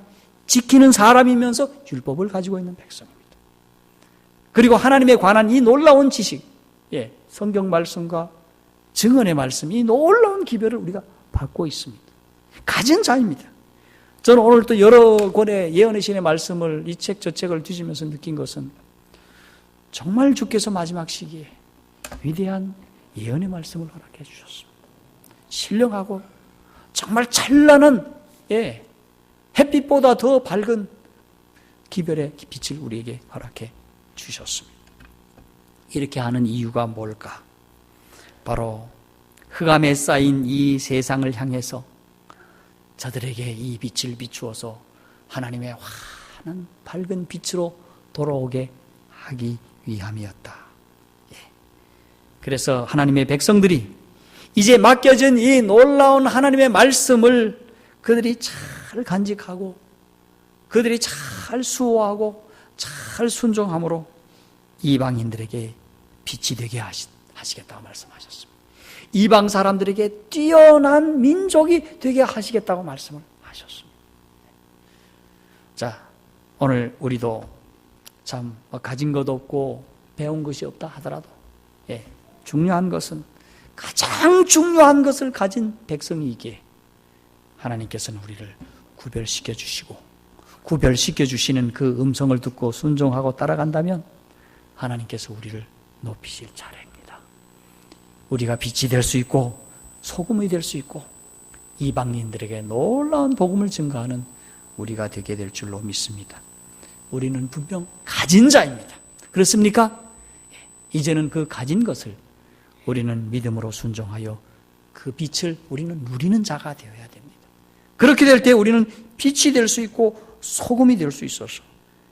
지키는 사람이면서 율법을 가지고 있는 백성입니다. 그리고 하나님에 관한 이 놀라운 지식, 성경 말씀과 증언의 말씀, 이 놀라운 기별을 우리가 받고 있습니다. 가진 자입니다. 저는 오늘 또 여러 권의 예언의 신의 말씀을 이 책 저 책을 뒤지면서 느낀 것은 정말 주께서 마지막 시기에 위대한 예언의 말씀을 허락해 주셨습니다. 신령하고 정말 찬란한 햇빛보다 더 밝은 기별의 빛을 우리에게 허락해 주셨습니다. 이렇게 하는 이유가 뭘까? 바로 흑암에 쌓인 이 세상을 향해서 저들에게 이 빛을 비추어서 하나님의 환한 밝은 빛으로 돌아오게 하기 위함이었다. 그래서 하나님의 백성들이 이제 맡겨진 이 놀라운 하나님의 말씀을 그들이 잘 간직하고 그들이 잘 수호하고 잘 순종함으로 이방인들에게 빛이 되게 하시겠다고 말씀하셨습니다. 이방 사람들에게 뛰어난 민족이 되게 하시겠다고 말씀을 하셨습니다. 자, 오늘 우리도 참 가진 것 없고 배운 것이 없다 하더라도 중요한 것은 가장 중요한 것을 가진 백성이기에 하나님께서는 우리를 구별시켜 주시고 구별시켜 주시는 그 음성을 듣고 순종하고 따라간다면 하나님께서 우리를 높이실 차례입니다. 우리가 빛이 될 수 있고 소금이 될 수 있고 이방인들에게 놀라운 복음을 증거하는 우리가 되게 될 줄로 믿습니다. 우리는 분명 가진 자입니다. 그렇습니까? 이제는 그 가진 것을 우리는 믿음으로 순종하여 그 빛을 우리는 누리는 자가 되어야 됩니다. 그렇게 될 때 우리는 빛이 될 수 있고 소금이 될 수 있어서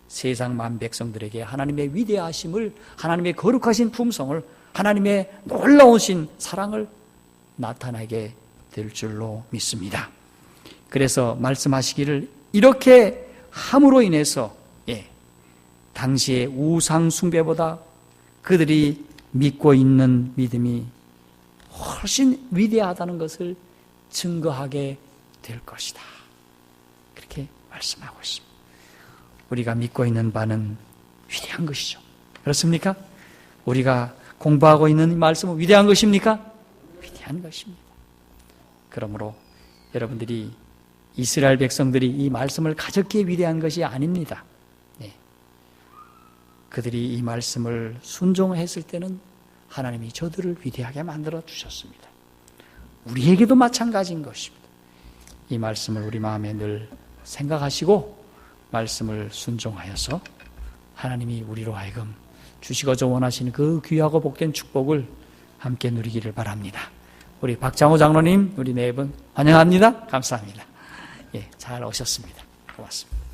세상 만 백성들에게 하나님의 위대하심을, 하나님의 거룩하신 품성을, 하나님의 놀라우신 사랑을 나타나게 될 줄로 믿습니다. 그래서 말씀하시기를 이렇게 함으로 인해서 당시의 우상 숭배보다 그들이 믿고 있는 믿음이 훨씬 위대하다는 것을 증거하게 될 것이다. 그렇게 말씀하고 있습니다. 우리가 믿고 있는 바는 위대한 것이죠. 그렇습니까? 우리가 공부하고 있는 이 말씀은 위대한 것입니까? 위대한 것입니다. 그러므로 여러분들이 이스라엘 백성들이 이 말씀을 가졌기에 위대한 것이 아닙니다. 그들이 이 말씀을 순종했을 때는 하나님이 저들을 위대하게 만들어 주셨습니다. 우리에게도 마찬가지인 것입니다. 이 말씀을 우리 마음에 늘 생각하시고 말씀을 순종하여서 하나님이 우리로 하여금 주시고자 원하시는 그 귀하고 복된 축복을 함께 누리기를 바랍니다. 우리 박장호 장로님, 우리 네 분 환영합니다. 감사합니다. 잘 오셨습니다. 고맙습니다.